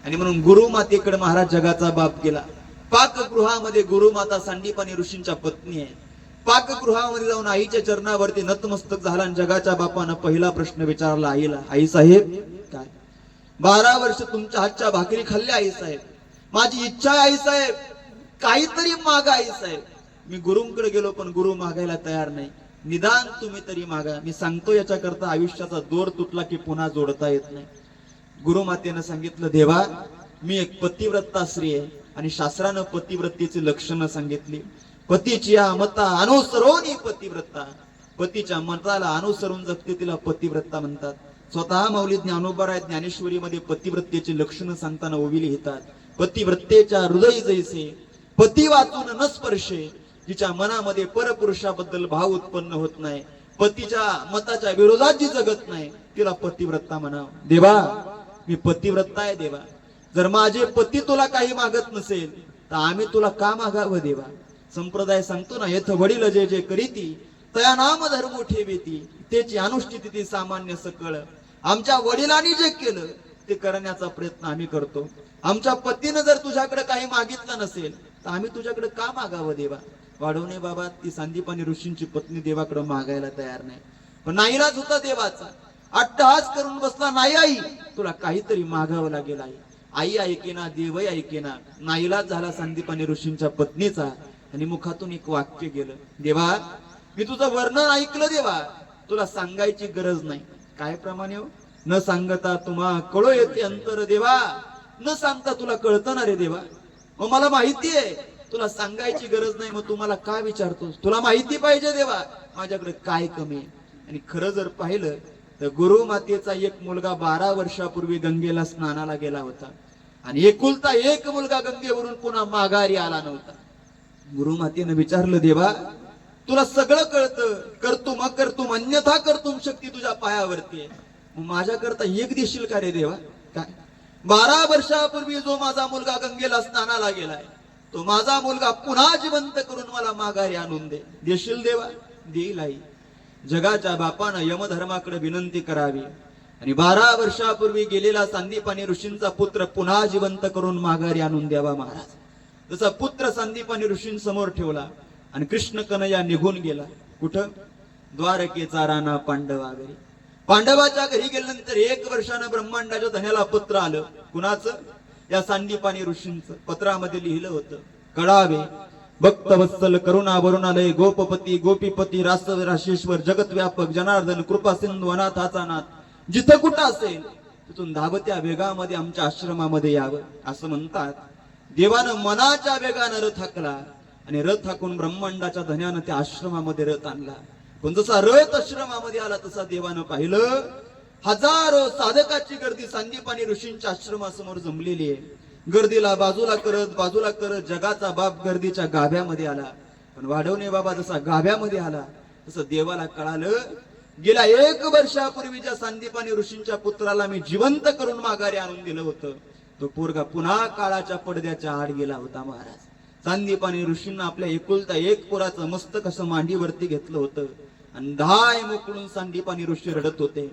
आणि म्हणून गुरुमातेकडे महाराज जगाचा बाप गेला. पाकगृहामध्ये गुरुमाता सांदीपनी ऋषींच्या पत्नी आहे. पाकगृहामध्ये जाऊन आईच्या चरणावरती नतमस्तक झाला आणि जगाच्या बापानं पहिला प्रश्न विचारला आईला, आई साहेब काय 12 वर्ष तुमच्या हातच्या भाकरी खाल्ल्या आई साहेब, माझी इच्छा आहे आई साहेब, काहीतरी मागा आई साहेब. मी गुरुंकडे गेलो पण गुरु मागायला तयार नाही, निदान तुम्ही तरी मागा. मी सांगतो याच्याकरता आयुष्याचा दोर तुटला की पुन्हा जोडता येत नाही. गुरुमातेनं सांगितलं, देवा मी एक पतिव्रता स्त्री आहे आणि शास्त्रानं पतिव्रतेची लक्षणं सांगितली. पतीची मता अनुसरून पतिव्रता, पतीच्या मताला अनुसरून जगते तिला पतिव्रता म्हणतात. स्वतः माऊली ज्ञानोबा ज्ञानेश्वरीमध्ये पतिव्रतेची लक्षणं सांगताना ओवी लिहितात, पतिव्रतेच्या हृदय जैसे पती वाचून न स्पर्शे, जिच्या मनामध्ये परपुरुषाबद्दल भाव उत्पन्न होत नाही, पतीच्या मताच्या विरोधात जी जगत नाही, तिला पतिव्रता म्हणावं. देवा मी पतिव्रता आहे देवा, जर माझे पती तुला काही मागत नसेल तर आम्ही तुला का मागावं देवा. संप्रदाय सांगतो ना, येथ वडील जे जे करीती तया नाम धर्म ठेवीती, त्याची अनुष्ठिती ती सामान्य सकळ. आमच्या वडिलांनी जे केलं ते करण्याचा प्रयत्न आम्ही करतो. आमच्या पतीनं जर तुझ्याकडे काही मागितलं नसेल तर आम्ही तुझ्याकडे का मागावं देवा. वाढवणे बाबा ती सांदीपनी ऋषींची पत्नी देवाकडे मागायला तयार नाही, पण नाईलाज होता देवाचा. अट्टहास करून बसला, नाही आई तुला काहीतरी मागावं लागेल. आई ऐकेना, देवही ऐकेना. नाईलाज झाला सांदीपनी ऋषींच्या पत्नीचा आणि मुखातून एक वाक्य गेलं, देवा मी तुझं वर्णन ऐकलं देवा, तुला सांगायची गरज नाही. काय प्रमाणे हो, न सांगता तुम्हा कळो येते अंतर देवा, न सांगता तुला कळतं ना रे देवा. मग मला माहिती आहे तुला सांगायची गरज नाही, मग तुम्हाला का विचारतोस. तुला माहिती पाहिजे देवा माझ्याकडे काय कमी आहे. आणि खरं जर पाहिलं तर गुरुमातेचा एक मुलगा 12 वर्षापूर्वी गंगेला स्नानाला गेला होता आणि एकुलता एक मुलगा गंगेवरून पुन्हा माघारी आला नव्हता. गुरुमातेनं विचारलं, देवा तुला सगळं कळतं, करतुम अकर्तुम अन्यथा कर्तुम शक्ती तुझ्या पायावरती आहे, मग माझ्याकरता एक देशील का रे देवा. काय 12 वर्षापूर्वी जो माझा मुलगा गंगेला स्नानाला गेलाय तो माझा मुलगा पुन्हा जिवंत करून मला माघारी आणून दे, देशील देवा. देईल आई. जगाच्या बापानं यमधर्माकडे विनंती करावी आणि 12 वर्षापूर्वी गेलेला सांदीपनी ऋषींचा पुत्र पुन्हा जिवंत करून माघारी आणून द्यावा. महाराज जसा पुत्र सांदीपनी ऋषींसमोर ठेवला आणि कृष्ण कन्हैया निघून गेला. कुठं? द्वारकेचा राणा पांडवाघरी. पांडवाच्या घरी गेल्यानंतर 1 वर्षानं ब्रह्मांडाच्या धन्याला पत्र आलं. कुणाचं? या सांदीपनी ऋषींचं. पत्रामध्ये लिहिलं होतं, कळावे भक्तवत्सल करुणावरुणालय गोपपती गोपीपती रास राशेश्वर जगत व्यापक जनार्दन कृपा सिंधू अनाथाचा नाथ, जिथं कुठं असेल तिथून धावत्या वेगामध्ये आमच्या आश्रमामध्ये यावं असं म्हणतात. देवानं मनाच्या वेगानं रथ हाकला आणि रथ हाकून ब्रह्मांडाच्या धन्यानं त्या आश्रमामध्ये रथ आणला. पण जसा रथ आश्रमामध्ये आला तसा देवानं पाहिलं हजारो साधकाची गर्दी सांदीपनी ऋषींच्या आश्रमासमोर जमलेली आहे. गर्दीला बाजूला करत जगाचा बाप गर्दीच्या गाभ्यामध्ये आला. पण वाढवणे बाबा जसा गाभ्यामध्ये आला तसं देवाला कळालं, गेल्या 1 वर्षापूर्वी ज्या सांदीपनी ऋषींच्या पुत्राला मी जिवंत करून माघारी आणून दिलं होतं तो पोरगा पुन्हा काळाच्या पडद्याच्या आड गेला होता. महाराज सांदीपनी ऋषींना आपल्या एकुलता एक पोराचं मस्तक असं मांडीवरती घेतलं होतं आणि धाय मोकळून सांदीपनी ऋषी रडत होते.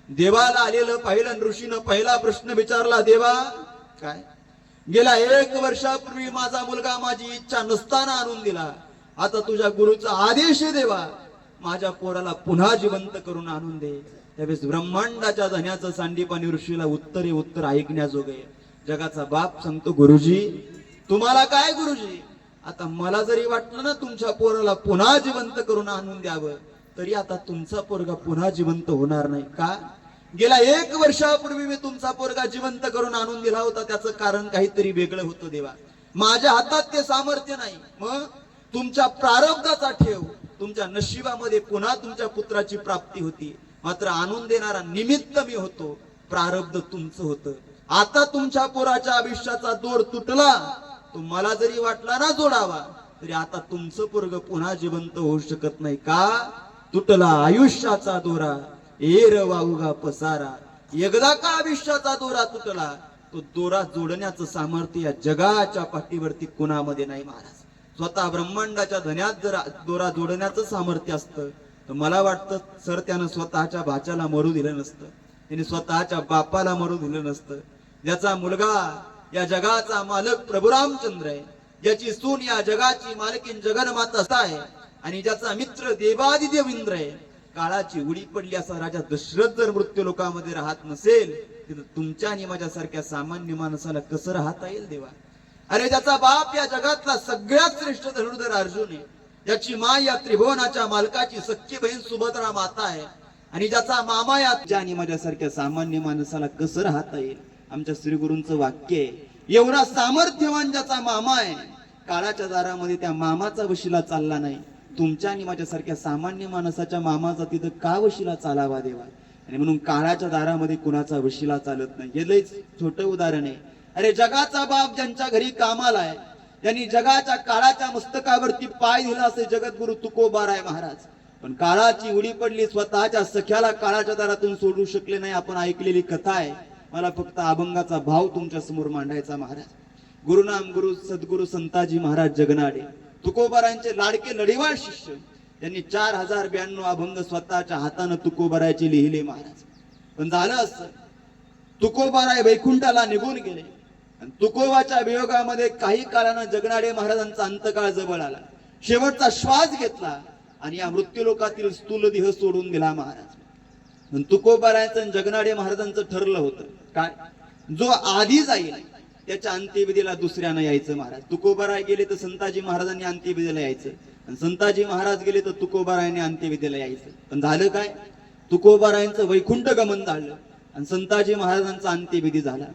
देवाला आलेलं पाहिलं ऋषीनं पहिला प्रश्न विचारला, देवा काय गेल्या 1 वर्षापूर्वी माझा मुलगा माझी इच्छा नसताना आणून दिला, आता तुझ्या गुरुचा आदेश आहे देवा माझ्या पोराला पुन्हा जिवंत करून आणून दे. त्यावेळेस ब्रह्मांडाच्या धन्याचं सांदीपनी ऋषीला उत्तर ऐकण्याजोगे. जगाचा बाप सांगतो, गुरुजी तुम्हाला काय गुरुजी, आता मला जरी वाटलं ना तुमच्या पोराला पुन्हा जिवंत करून आणून द्यावं तरी आता तुमचा पोरगा पुन्हा जिवंत होणार नाही. का? गेल्या 1 वर्षापूर्वी मी तुमचा पोरगा जिवंत करून आणून दिला होता, त्याचं कारण काहीतरी वेगळं होतं देवा. माझ्या हातात ते सामर्थ्य नाही. मग तुमच्या प्रारब्धाचा ठेव, तुमच्या नशिबामध्ये पुन्हा तुमच्या पुत्राची प्राप्ती होती, मात्र आणून देणारा निमित्त मी होतो, प्रारब्ध तुमचं होतं. आता तुमच्या पोराच्या आयुष्याचा दोर तुटला, तो मला जरी वाटला ना जोडावा तरी आता तुमचं पोरग पुन्हा जिवंत होऊ शकत नाही. का? तुटला आयुष्याचा दोरा एर वाऊगा पसारा. एकदा का आयुष्याचा दोरा तुटला, तो दोरा जोडण्याचं सामर्थ्य या जगाच्या पाठीवरती कुणामध्ये नाही. महाराज स्वतः ब्रह्मांडाच्या धन्यात जर दोरा जोडण्याचं सामर्थ्य असतं तर मला वाटतं सर त्यानं स्वतःच्या भाच्याला मरू दिलं नसतं, त्याने स्वतःच्या बापाला मरू दिलं नसतं. ज्याचा मुलगा या जगाचा मालक प्रभू रामचंद्र आहे, ज्याची सून या जगाची मालकीन जगन्माता आहे, आणि ज्याचा मित्र देवादिदेव इंद्र आहे. काळाची उडी पडली असा राजा दशरथ जर मृत्यू लोकामध्ये राहत नसेल, तर तुमच्या आणि माझ्यासारख्या सामान्य माणसाला कसं राहता येईल देवा? अरे ज्याचा बाप या जगातला सगळ्यात श्रेष्ठ धनुर्धर अर्जुन आहे, ज्याची माय या त्रिभुवनाच्या मालकाची सख्खी बहीण सुभद्रा माता आहे, आणि ज्याचा मामा या तुझ्या आणि माझ्यासारख्या सामान्य माणसाला कसं राहता येईल? आमच्या श्री गुरूंचं वाक्य आहे, एवढा सामर्थ्यवान ज्याचा मामा आहे, काळाच्या दारामध्ये त्या मामाचा वशिला चालला नाही, तुमच्या आणि माझ्यासारख्या सामान्य माणसाच्या मामाचा तिथं का वशिला चालावा देवा? आणि म्हणून काळाच्या दारामध्ये कुणाचा वशिला चालत नाही. हे लयच छोटं उदाहरण आहे. अरे जगाचा बाप ज्यांच्या घरी कामाला आहे, त्यांनी जगाच्या काळाच्या मस्तकावरती पाय दिला असे जगद्गुरु तुकोबाराय महाराज. पण काळाची उडी पडली, स्वतःच्या सख्याला काळाच्या दारातून सोडू शकले नाही. आपण ऐकलेली कथा आहे. मला फक्त अभंगाचा भाव तुमच्या समोर मांडायचा महाराज. गुरुनाम गुरु सद्गुरु संताजी महाराज जगनाडे, तुकोबारायांचे लाडके लढीवाळ शिष्य, त्यांनी 4092 अभंग स्वतःच्या हातानं तुकोबारायचे लिहिले महाराज. पण झालं असं, तुकोबाराय वैकुंठाला निघून गेले, आणि तुकोबाच्या वियोगामध्ये काही काळानं जगनाडे महाराजांचा अंतकाळ जवळ आला. शेवटचा श्वास घेतला आणि या मृत्यूलोकातील स्थूल देह सोडून गेला महाराज. तुकोबारायांचं आणि जगनाडे महाराजांचं ठरलं होतं काय, जो आधी जाईल त्याच्या अंत्यविधीला दुसऱ्यानं यायचं महाराज. तुकोबाराय गेले तर संताजी महाराजांनी अंत्यविधीला यायचं, आणि संताजी महाराज गेले तर तुकोबारायांनी अंत्यविधीला यायचं. पण झालं काय, तुकोबारायांचं वैकुंठ गमन झालं आणि संताजी महाराजांचा अंत्यविधी झाला.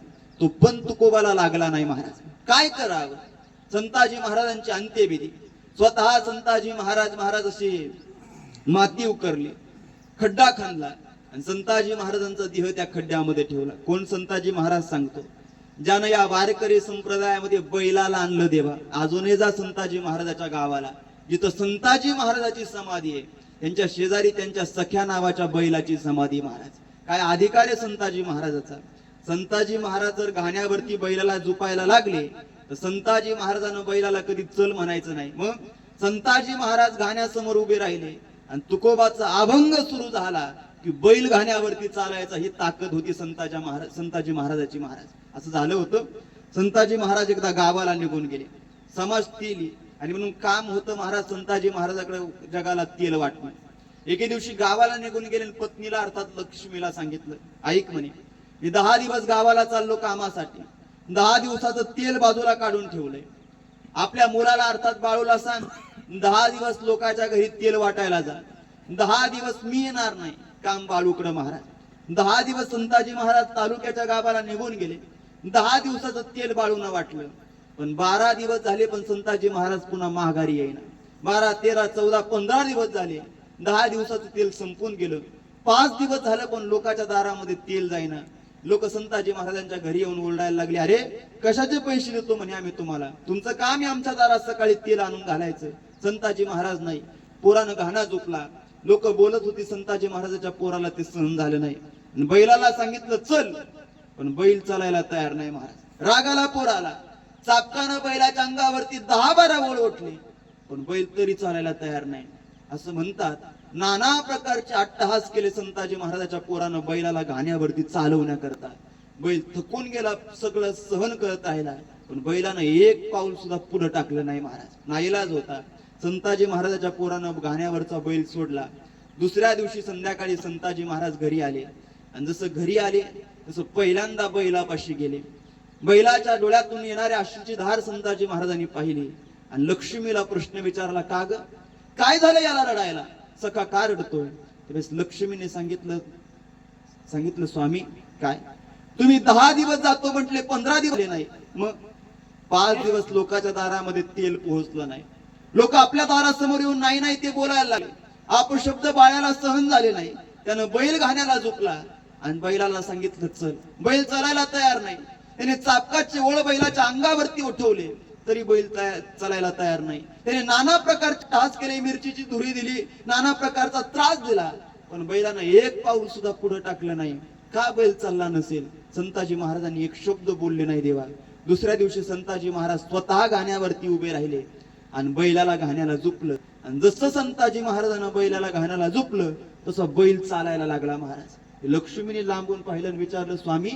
तो पण तुकोबाला लागला नाही महाराज. काय करावं? संताजी महाराजांची अंत्यविधी, स्वतः संताजी महाराज अशी माती उकरली, खड्डा खणला, आणि संताजी महाराजांचा देह त्या खड्ड्यामध्ये ठेवला. कोण? संताजी महाराज सांगतो, ज्यानं या वारकरी संप्रदायामध्ये बैलाला आणलं देवा. अजूनही जा संताजी महाराजाच्या गावाला, जिथं संताजी महाराजाची समाधी आहे, त्यांच्या शेजारी त्यांच्या सख्या नावाच्या बैलाची समाधी महाराज. काय अधिकार आहे संताजी महाराजाचा? संताजी महाराज जर घाण्यावरती बैलाला झुपायला लागले तर संताजी महाराजांना बैलाला कधी चल म्हणायचं नाही. मग संताजी महाराज घाण्यासमोर उभे राहिले आणि तुकोबाचा अभंग सुरू झाला की बैल घाण्यावरती चालायचा, ही ताकद होती संताजी महाराजाची महाराज. असं झालं होतं. संताजी महाराज एकदा गावाला निघून गेले, समाज तेली, आणि म्हणून काम होतं महाराज संताजी महाराजाकडे जगाला तेल वाटणं. एके दिवशी गावाला निघून गेले, पत्नीला अर्थात लक्ष्मीला सांगितलं, ऐक म्हणे, मी 10 दिवस गावाला चाललो कामासाठी, 10 दिवसाचं तेल बाजूला काढून ठेवलंय. आपल्या मुलाला अर्थात बाळूला सांग, 10 दिवस लोकांच्या घरी तेल वाटायला जा, 10 दिवस मी येणार नाही काम बाळूकडं महाराज. 10 दिवस संताजी महाराज तालुक्याच्या गावाला निघून गेले, 10 दिवसाचं तेल बाळून वाटलं. पण 12 दिवस झाले, पण संताजी महाराज पुन्हा माघारी येईना. 12, 13, 14, 15 दिवस झाले, 10 दिवसाचं तेल संपून गेलं. 5 दिवस झालं, पण लोकांच्या दारामध्ये तेल जाईना. लोक संताजी महाराजांच्या घरी येऊन ओरडायला लागले, अरे कशाचे पैसे देतो म्हणे आम्ही तुम्हाला, तुमचं काम आहे आमच्या दारात सकाळी तेल आणून घालायचं. संताजी महाराज नाही, पोरानं घाणा झोपला. लोक बोलत होती, संताजी महाराजाच्या पोराला ते सहन झालं नाही. बैलाला सांगितलं चल, पण बैल चालायला तयार नाही महाराज. रागाला पोराला, चापकानं बैलाच्या अंगावरती 10-12 ओळ ओढले, पण बैल तरी चालायला तयार नाही. असं म्हणतात, नाना प्रकारचे अट्टहास केले संताजी महाराजाच्या पोरानं बैलाला घाण्यावरती चालवण्याकरता. बैल थकून गेला, सगळं सहन करत राहिला, पण बैलानं एक पाऊल सुद्धा पुढे टाकलं नाही महाराज. नाईलाज होता. संताजी महाराजाच्या पोरानं घाण्यावरचा बैल सोडला. दुसऱ्या दिवशी संध्याकाळी संताजी महाराज घरी आले, आणि जसं घरी आले तसं पहिल्यांदा बैलापाशी गेले. बैलाच्या डोळ्यातून येणाऱ्या अश्रूची धार संताजी महाराजांनी पाहिली, आणि लक्ष्मीला प्रश्न विचारला, का ग, काय झालं याला रडायला, सखा का रडतोय? त्यावेळेस लक्ष्मीने सांगितलं स्वामी, काय तुम्ही 10 दिवस जातो म्हटले, 15 दिवस नाही, मग 5 दिवस लोकांच्या दारामध्ये तेल पोहोचलं नाही. लोक आपल्या दारासमोर येऊन नाही नाही ते बोलायला लागले. अपशब्द बाळाला सहन झाले नाही. त्यानं बैल घाण्याला झोपला आणि बैलाला सांगितलं चल. बैल चालायला तयार नाही. त्याने चापकाचे ओळ बैलाच्या अंगावरती उठवले, तरी बैल चालायला तयार नाही. त्याने नाना प्रकारचे टास केले, मिरचीची धुरी दिली, नाना प्रकारचा त्रास दिला, पण बैलानं एक पाऊल सुद्धा पुढे टाकलं नाही. का बैल चालला नसेल? संताजी महाराजांनी एक शब्द बोलले नाही देवा. दुसऱ्या दिवशी संताजी महाराज स्वतः घाण्यावरती उभे राहिले आणि बैलाला घाण्याला झुपलं, आणि जसं संताजी महाराजांना बैलाला घाण्याला झुपलं तसं बैल चालायला लागला महाराज. लक्ष्मीने लांबून पाहिलं आणि विचारलं, स्वामी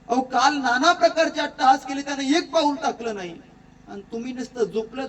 अहो काल नाना प्रकारचे अट्टहास केले, त्याने एक पाऊल टाकलं नाही आणि तुम्ही नुसतं झोपल्या